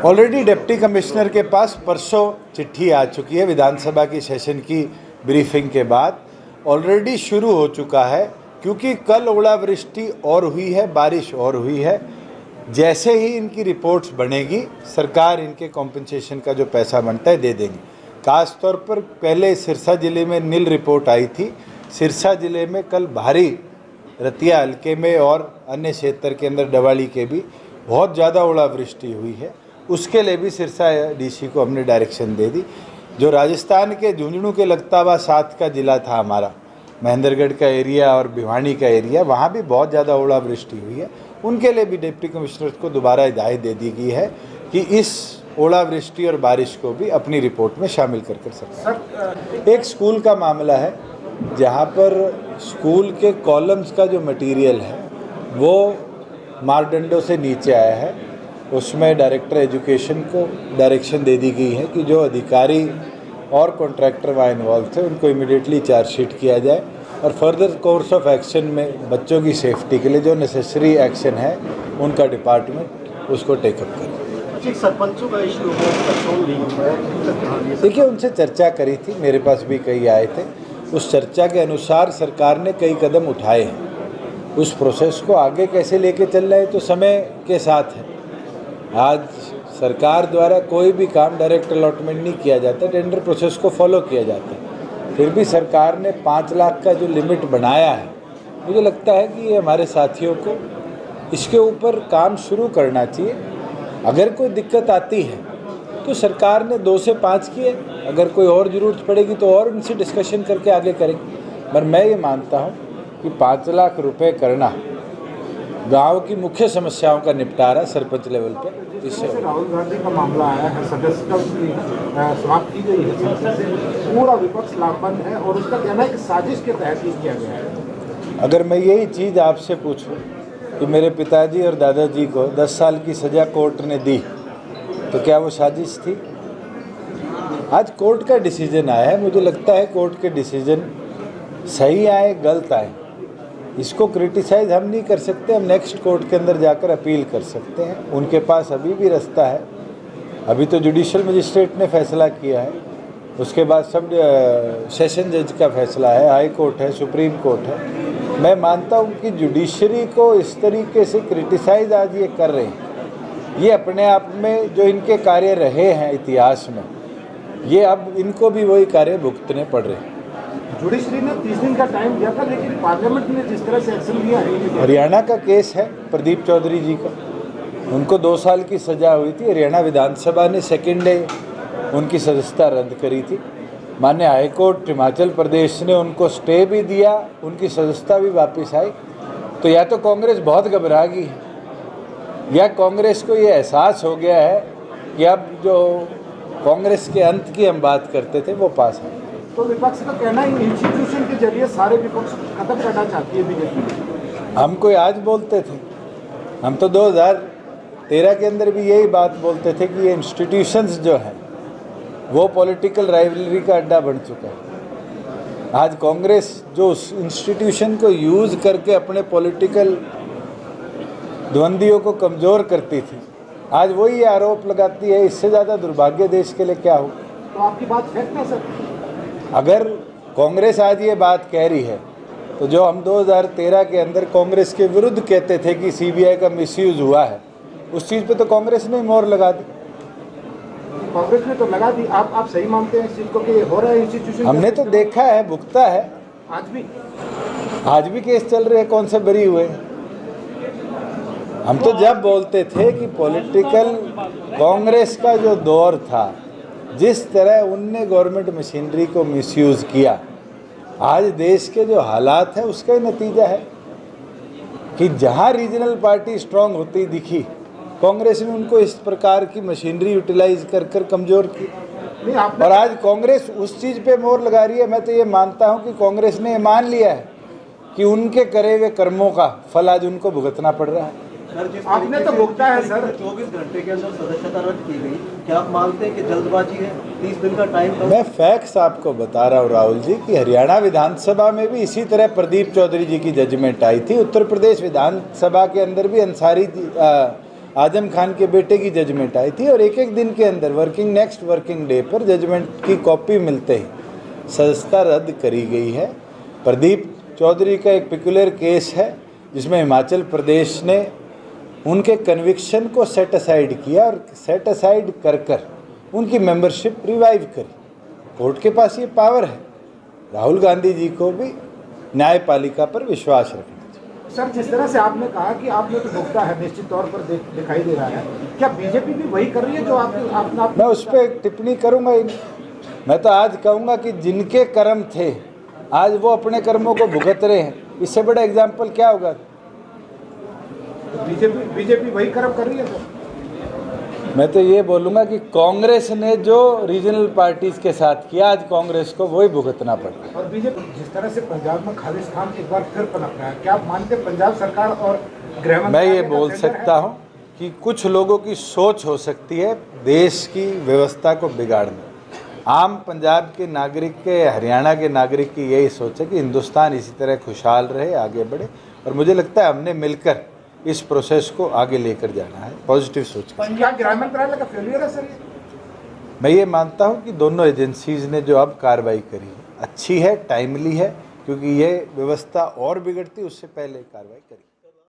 Already deputy commissioner के पास परसों चिट्ठी आ चुकी है। विधानसभा की सेशन की ब्रीफिंग के बाद ऑलरेडी शुरू हो चुका है, क्योंकि कल ओलावृष्टि और हुई है, बारिश और हुई है। जैसे ही इनकी रिपोर्ट्स बनेगी, सरकार इनके कॉम्पनसेशन का जो पैसा बनता है दे देंगी। खास तौर पर पहले सिरसा ज़िले में नील रिपोर्ट आई थी। सिरसा ज़िले में कल भारी, रतिया हल्के में और अन्य क्षेत्र के अंदर डवाली के भी बहुत ज़्यादा ओलावृष्टि हुई है। उसके लिए भी सिरसा डीसी को हमने डायरेक्शन दे दी। जो राजस्थान के झुंझुनू के लगता हुआ 7 का ज़िला था हमारा, महेंद्रगढ़ का एरिया और भिवानी का एरिया, वहाँ भी बहुत ज़्यादा ओलावृष्टि हुई है। उनके लिए भी डिप्टी कमिश्नर को दोबारा हिदायत दे दी गई है कि इस ओलावृष्टि और बारिश को भी अपनी रिपोर्ट में शामिल कर सकते हैं। एक स्कूल का मामला है जहाँ पर स्कूल के कॉलम्स का जो मटेरियल है वो मारदंडों से नीचे आया है। उसमें डायरेक्टर एजुकेशन को डायरेक्शन दे दी गई है कि जो अधिकारी और कॉन्ट्रैक्टर वहाँ इन्वॉल्व थे उनको इमीडिएटली चार्जशीट किया जाए और फर्दर कोर्स ऑफ एक्शन में बच्चों की सेफ्टी के लिए जो नेसेसरी एक्शन है उनका डिपार्टमेंट उसको टेकअप करे। सरपंचों का इशू देखिए, उनसे चर्चा करी थी, मेरे पास भी कई आए थे। उस चर्चा के अनुसार सरकार ने कई कदम उठाए हैं। उस प्रोसेस को आगे कैसे लेके चल रहे हैं तो समय के साथ है। आज सरकार द्वारा कोई भी काम डायरेक्ट अलॉटमेंट नहीं किया जाता, टेंडर प्रोसेस को फॉलो किया जाता है। फिर भी सरकार ने 5 लाख का जो लिमिट बनाया है, मुझे लगता है कि ये हमारे साथियों को इसके ऊपर काम शुरू करना चाहिए। अगर कोई दिक्कत आती है तो सरकार ने 2 से 5 किए, अगर कोई और ज़रूरत पड़ेगी तो और इनसे डिस्कशन करके आगे करेंगे। पर मैं ये मानता हूँ कि 5 लाख रुपए करना गांव की मुख्य समस्याओं का निपटारा सरपंच लेवल पे, इससे राहुल गांधी का मामला आया है, सदस्यता समाप्त की गई है, पूरा विपक्ष लामबंद है और उसका कहना है कि साजिश के तहत ही किया गया है। अगर मैं यही चीज़ आपसे पूछूं कि मेरे पिताजी और दादाजी को 10 साल की सज़ा कोर्ट ने दी तो क्या वो साजिश थी? आज कोर्ट का डिसीजन आया है। मुझे लगता है कोर्ट के डिसीजन सही आए गलत आए, इसको क्रिटिसाइज हम नहीं कर सकते। हम नेक्स्ट कोर्ट के अंदर जाकर अपील कर सकते हैं। उनके पास अभी भी रास्ता है। अभी तो जुडिशियल मजिस्ट्रेट ने फैसला किया है, उसके बाद सब सेशन जज का फैसला है, हाई कोर्ट है, सुप्रीम कोर्ट है। मैं मानता हूँ कि जुडिशरी को इस तरीके से क्रिटिसाइज आज ये कर रहे हैं, ये अपने आप में जो इनके कार्य रहे हैं इतिहास में, ये अब इनको भी वही कार्य भुगतने पड़ रहे हैं। जुडिशरी ने 30 दिन का टाइम दिया था, लेकिन पार्लियामेंट ने जिस तरह से एक्शन लिया है। हरियाणा का केस है प्रदीप चौधरी जी का, उनको 2 साल की सज़ा हुई थी। हरियाणा विधानसभा ने सेकेंड डे उनकी सदस्यता रद्द करी थी। माननीय हाईकोर्ट हिमाचल प्रदेश ने उनको स्टे भी दिया, उनकी सदस्यता भी वापस आई। तो या तो कांग्रेस बहुत घबरा गई है या कांग्रेस को ये एहसास हो गया है कि अब जो कांग्रेस के अंत की हम बात करते थे वो पास है। तो विपक्ष का कहना है इंस्टीट्यूशन के जरिए सारे विपक्ष खत्म करना चाहती है बीजेपी। हम कोई आज बोलते थे, हम तो 2013 के अंदर भी यही बात बोलते थे कि ये इंस्टीट्यूशंस जो हैं वो पॉलिटिकल राइवलरी का अड्डा बन चुका है। आज कांग्रेस जो उस इंस्टीट्यूशन को यूज़ करके अपने पॉलिटिकल द्वंद्वियों को कमज़ोर करती थी, आज वही आरोप लगाती है। इससे ज़्यादा दुर्भाग्य देश के लिए क्या हो। तो आपकी बात फैक्ट है सर? अगर कांग्रेस आज ये बात कह रही है तो जो हम 2013 के अंदर कांग्रेस के विरुद्ध कहते थे कि सीबीआई का मिसयूज़ हुआ है, उस चीज़ पे तो कांग्रेस ने मोहर लगा दी। कांग्रेस ने तो लगा दी। आप सही मानते हैं इस चीज़ को कि हो रहा है इंस्टीट्यूशन? हमने तो देखा है, भुगता है। आज भी केस चल रहे हैं, कौन से बरी हुए। हम तो जब बोलते थे कि पॉलिटिकल कांग्रेस का जो दौर था, जिस तरह उनने गवर्नमेंट मशीनरी को मिसयूज़ किया, आज देश के जो हालात हैं उसका ही नतीजा है कि जहां रीजनल पार्टी स्ट्रांग होती दिखी, कांग्रेस ने उनको इस प्रकार की मशीनरी यूटिलाइज कर कमज़ोर की। और आज कांग्रेस उस चीज़ पे मोहर लगा रही है। मैं तो ये मानता हूं कि कांग्रेस ने मान लिया है कि उनके करे हुए कर्मों का फल आज उनको भुगतना पड़ रहा है। आपने तो भुगता है सर। 24 घंटे के अंदर सदस्यता रद्द की गई, क्या आप मानते हैं कि जल्दबाजी है? 30 दिन का टाइम था। मैं फैक्ट्स आपको बता रहा हूँ राहुल जी कि हरियाणा विधानसभा में भी इसी तरह प्रदीप चौधरी जी की जजमेंट आई थी। उत्तर प्रदेश विधानसभा के अंदर भी आजम खान के बेटे की जजमेंट आई थी और एक एक दिन के अंदर नेक्स्ट वर्किंग डे पर जजमेंट की कॉपी मिलते ही सदस्यता रद्द करी गई है। प्रदीप चौधरी का एक पिकुलर केस है जिसमें हिमाचल प्रदेश ने उनके कन्विक्शन को सेट असाइड किया और सेट असाइड कर उनकी मेंबरशिप रिवाइव करी। कोर्ट के पास ये पावर है। राहुल गांधी जी को भी न्यायपालिका पर विश्वास रखना चाहिए। सर, जिस तरह से आपने कहा कि आपने तो भुगता है, निश्चित तौर पर दिखाई दे रहा है, क्या बीजेपी भी वही कर रही है जो आप मैं उस पर टिप्पणी करूंगा ही नहीं। मैं तो आज कहूंगा कि जिनके कर्म थे आज वो अपने कर्मों को भुगत रहे हैं। इससे बड़ा एग्जाम्पल क्या होगा? बीजेपी वही कर्म कर रही है। तो मैं तो ये बोलूँगा कि कांग्रेस ने जो रीजनल पार्टीज़ के साथ किया आज कांग्रेस को वही भुगतना पड़ रहा है। और बीजेपी जिस तरह से पंजाब में खालिस्तान एक बार फिर पनप रहा है, क्या आप मानते हैं पंजाब सरकार और गृह मैं ये बोल सकता हूँ कि कुछ लोगों की सोच हो सकती है देश की व्यवस्था को बिगाड़ने। आम पंजाब के नागरिक के, हरियाणा के नागरिक की यही सोच है कि हिंदुस्तान इसी तरह खुशहाल रहे, आगे बढ़े। और मुझे लगता है हमने मिलकर इस प्रोसेस को आगे लेकर जाना है पॉजिटिव सोच के। क्या गृह मंत्रालय का फेलियर है सर? मैं ये मानता हूँ कि दोनों एजेंसीज ने जो अब कार्रवाई करी है अच्छी है, टाइमली है, क्योंकि ये व्यवस्था और बिगड़ती उससे पहले कार्रवाई करी।